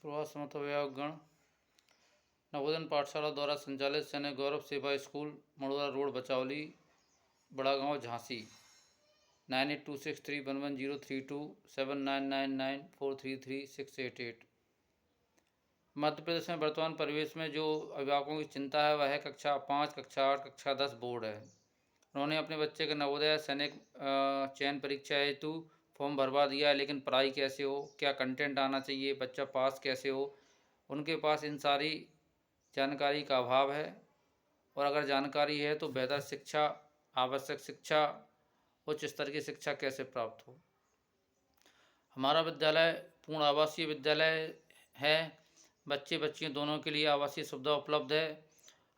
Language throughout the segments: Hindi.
प्रवास गण नवोदय पाठशाला द्वारा संचालित सैनिक गौरव सेवा स्कूल मड़ोरा रोड बचावली बड़ा गांव झांसी 9826311032 7999433688। मध्य प्रदेश में वर्तमान परिवेश में जो अभिभावकों की चिंता है वह है कक्षा 5, कक्षा 8, कक्षा 10 बोर्ड है। उन्होंने अपने बच्चे के नवोदय सैनिक चयन परीक्षा हेतु फॉर्म भरवा दिया है, लेकिन पढ़ाई कैसे हो, क्या कंटेंट आना चाहिए, बच्चा पास कैसे हो, उनके पास इन सारी जानकारी का अभाव है। और अगर जानकारी है तो बेहतर शिक्षा, आवश्यक शिक्षा, उच्च स्तर की शिक्षा कैसे प्राप्त हो। हमारा विद्यालय पूर्ण आवासीय विद्यालय है। बच्चे बच्चियों दोनों के लिए आवासीय सुविधा उपलब्ध है।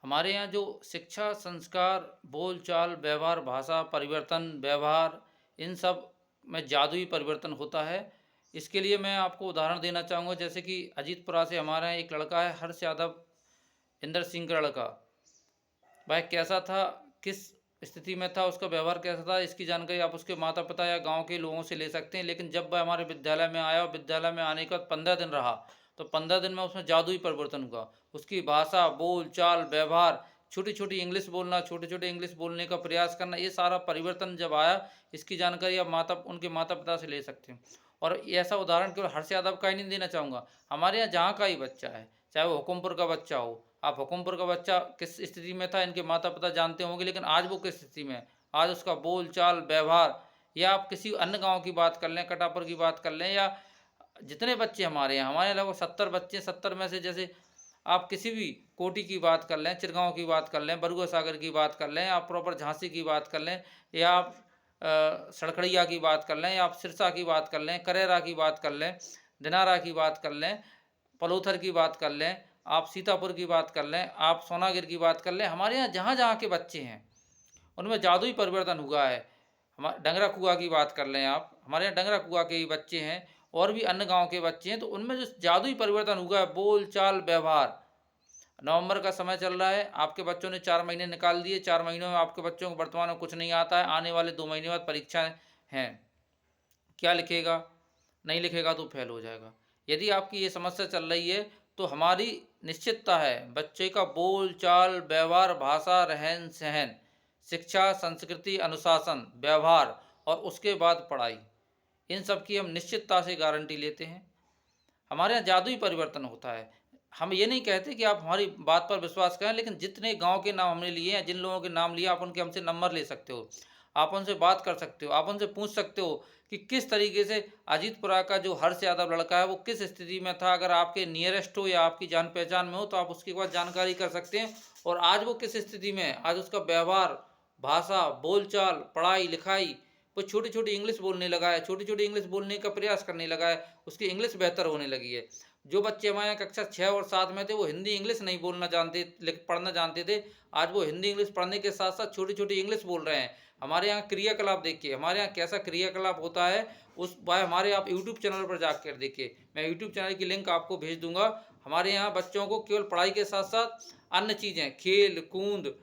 हमारे यहाँ जो शिक्षा, संस्कार, बोलचाल, व्यवहार, भाषा परिवर्तन, व्यवहार, इन सब में जादुई परिवर्तन होता है। इसके लिए मैं आपको उदाहरण देना चाहूँगा। जैसे कि अजीतपुरा से हमारे यहाँ एक लड़का है, हर्ष यादव, इंदर सिंह का लड़का। वह कैसा था, किस स्थिति में था, उसका व्यवहार कैसा था, इसकी जानकारी आप उसके माता पिता या गांव के लोगों से ले सकते हैं। लेकिन जब वह हमारे विद्यालय में आया, विद्यालय में आने के बाद 15 दिन रहा, तो 15 दिन में उसमें जादुई परिवर्तन हुआ। उसकी भाषा, बोल चाल, व्यवहार, छोटी छोटी इंग्लिश बोलना, छोटे छोटे इंग्लिश बोलने का प्रयास करना, ये सारा परिवर्तन जब आया, इसकी जानकारी आप उनके माता पिता से ले सकते हैं। और ऐसा उदाहरण केवल हर्ष यादव का ही नहीं देना चाहूँगा, हमारे यहाँ जहाँ का ही बच्चा है, चाहे वो हुकुमपुर का बच्चा हो। आप हुकुमपुर का बच्चा किस स्थिति में था, इनके माता पिता जानते होंगे, लेकिन आज वो किस स्थिति में है, आज उसका बोल चाल, व्यवहार, या आप किसी अन्य गांव की बात कर लें, कटापुर की बात कर लें, या जितने बच्चे हमारे यहाँ लगभग 70 बच्चे, 70 में से जैसे आप किसी भी कोटी की बात कर लें, चिरगांव की बात कर लें, बरुआ सागर की बात कर लें, आप प्रॉपर झांसी की बात कर लें, या आप सड़खड़िया की बात कर लें, या आप सिरसा की बात कर लें, करेरा की बात कर लें, दिनारा की बात कर लें, पलोथर की बात कर लें, आप सीतापुर की बात कर लें, आप सोनागिर की बात कर लें, हमारे यहाँ जहाँ जहाँ के बच्चे हैं उनमें जादुई परिवर्तन हुआ है। हमारे डंगरा कुआ की बात कर लें, आप हमारे यहाँ डंगरा कुआ के ही बच्चे हैं और भी अन्य गांव के बच्चे हैं, तो उनमें जो जादुई परिवर्तन हुआ है, बोल चाल, व्यवहार। नवंबर का समय चल रहा है, आपके बच्चों ने 4 महीने निकाल दिए, 4 महीनों में आपके बच्चों को वर्तमान में कुछ नहीं आता है, आने वाले 2 महीने बाद परीक्षा हैं, क्या लिखेगा, नहीं लिखेगा तो फेल हो जाएगा। यदि आपकी ये समस्या चल रही है तो हमारी निश्चितता है बच्चे का बोल चाल, व्यवहार, भाषा, रहन सहन, शिक्षा, संस्कृति, अनुशासन, व्यवहार और उसके बाद पढ़ाई, इन सब की हम निश्चितता से गारंटी लेते हैं। हमारे यहाँ जादुई परिवर्तन होता है। हम ये नहीं कहते कि आप हमारी बात पर विश्वास करें, लेकिन जितने गांव के नाम हमने लिए हैं, जिन लोगों के नाम लिए, आप उनके हमसे नंबर ले सकते हो, आप उनसे बात कर सकते हो, आप उनसे पूछ सकते हो कि किस तरीके से अजीतपुरा का जो हर्ष यादव लड़का है वो किस स्थिति में था। अगर आपके नियरेस्ट हो या आपकी जान पहचान में हो तो आप उसके बाद जानकारी कर सकते हैं। और आज वो किस स्थिति में है, आज उसका व्यवहार, भाषा, बोलचाल, पढ़ाई लिखाई, वो छोटी छोटी इंग्लिश बोलने लगा है, छोटी छोटी इंग्लिश बोलने का प्रयास करने लगा है, उसकी इंग्लिश बेहतर होने लगी है। जो बच्चे हमारे यहाँ कक्षा 6 और 7 में थे वो हिंदी इंग्लिश नहीं बोलना जानते, पढ़ना जानते थे, आज वो हिंदी इंग्लिश पढ़ने के साथ साथ छोटी छोटी इंग्लिश बोल रहे हैं। हमारे यहाँ क्रियाकलाप देखिए, हमारे यहाँ कैसा क्रियाकलाप होता है, उस बाय हमारे आप यूट्यूब चैनल पर जाकर देखिए, मैं यूट्यूब चैनल की लिंक आपको भेज दूंगा। हमारे यहाँ बच्चों को केवल पढ़ाई के साथ साथ अन्य चीज़ें, खेल कूद,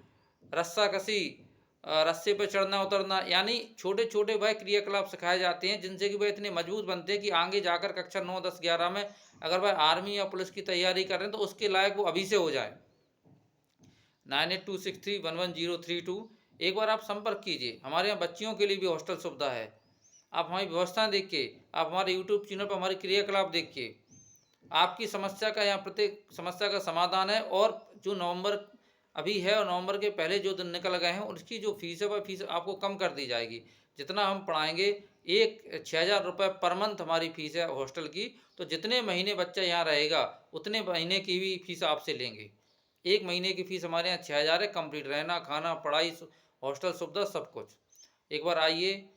रस्साकसी, रस्से पर चढ़ना उतरना, यानी छोटे छोटे वह क्रियाकलाप सिखाए जाते हैं जिनसे कि वह इतने मजबूत बनते हैं कि आगे जाकर कक्षा 9, 10, 11 में अगर वह आर्मी या पुलिस की तैयारी कर रहे हैं तो उसके लायक वो अभी से हो जाए। 9826311032 एक बार आप संपर्क कीजिए। हमारे यहाँ बच्चियों के लिए भी हॉस्टल सुविधा है। आप हमारी व्यवस्था देखिए, आप हमारे यूट्यूब चैनल पर हमारे क्रियाकलाप देखिए, आपकी समस्या का यहाँ प्रत्येक समस्या का समाधान है। और जो नवंबर अभी है और नवंबर के पहले जो दिन निकल गए हैं उसकी जो फीस है वह फीस आपको कम कर दी जाएगी। जितना हम पढ़ाएंगे, 6,000 रुपये पर मंथ हमारी फीस है हॉस्टल की, तो जितने महीने बच्चा यहाँ रहेगा उतने महीने की भी फीस आपसे लेंगे। 1 महीने की फीस हमारे यहाँ 6,000 है, कंप्लीट रहना, खाना, पढ़ाई, हॉस्टल सुविधा सब कुछ। एक बार आइए,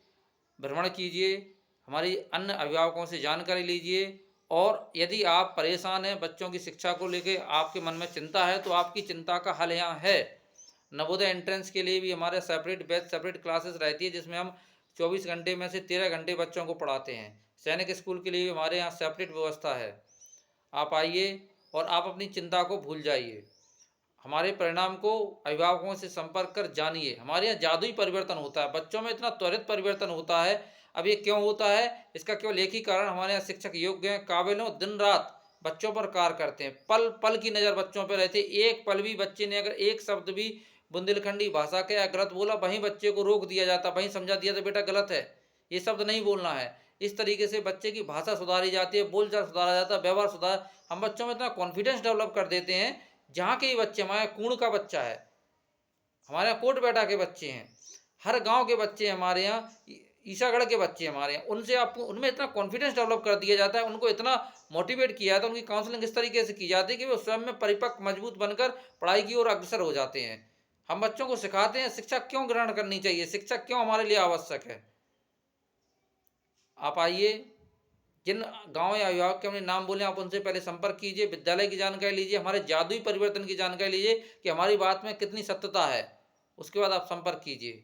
भ्रमण कीजिए, हमारी अन्य अभिभावकों से जानकारी लीजिए। और यदि आप परेशान हैं बच्चों की शिक्षा को लेकर, आपके मन में चिंता है, तो आपकी चिंता का हल यहाँ है। नवोदय एंट्रेंस के लिए भी हमारे सेपरेट बैच, सेपरेट क्लासेस रहती है, जिसमें हम 24 घंटे में से 13 घंटे बच्चों को पढ़ाते हैं। सैनिक स्कूल के लिए भी हमारे यहाँ सेपरेट व्यवस्था है। आप आइए और आप अपनी चिंता को भूल जाइए, हमारे परिणाम को अभिभावकों से संपर्क कर जानिए। हमारे यहाँ जादुई परिवर्तन होता है, बच्चों में इतना त्वरित परिवर्तन होता है। अब ये क्यों होता है, इसका केवल एक ही कारण, हमारे यहाँ शिक्षक योग्य हैं, काबिल हैं, दिन रात बच्चों पर कार्य करते हैं। पल पल की नज़र बच्चों पर रहती है। एक पल भी बच्चे ने अगर एक शब्द भी बुंदेलखंडी भाषा के या गलत बोला, वहीं बच्चे को रोक दिया जाता, वहीं समझा दिया था बेटा गलत है, ये शब्द नहीं बोलना है। इस तरीके से बच्चे की भाषा सुधारी जाती है, बोलचाल सुधारा जाता है, व्यवहार सुधार। हम बच्चों में इतना कॉन्फिडेंस डेवलप कर देते हैं, जहाँ के ही बच्चे, हमारे कुण का बच्चा है, हमारे यहाँ कोटबेटा के बच्चे हैं, हर गांव के बच्चे हमारे यहाँ, ईसागढ़ के बच्चे हमारे यहाँ, उनसे आपको उनमें इतना कॉन्फिडेंस डेवलप कर दिया जाता है, उनको इतना मोटिवेट किया जाता है, उनकी काउंसलिंग इस तरीके से की जाती है कि वो स्वयं में परिपक्व मजबूत बनकर पढ़ाई की ओर अग्रसर हो जाते हैं। हम बच्चों को सिखाते हैं शिक्षा क्यों ग्रहण करनी चाहिए, शिक्षा क्यों हमारे लिए आवश्यक है। आप आइए, जिन गांव या अभिभावक के हमने नाम बोले, आप उनसे पहले संपर्क कीजिए, विद्यालय की जानकारी लीजिए, हमारे जादुई परिवर्तन की जानकारी लीजिए कि हमारी बात में कितनी सत्यता है, उसके बाद आप संपर्क कीजिए।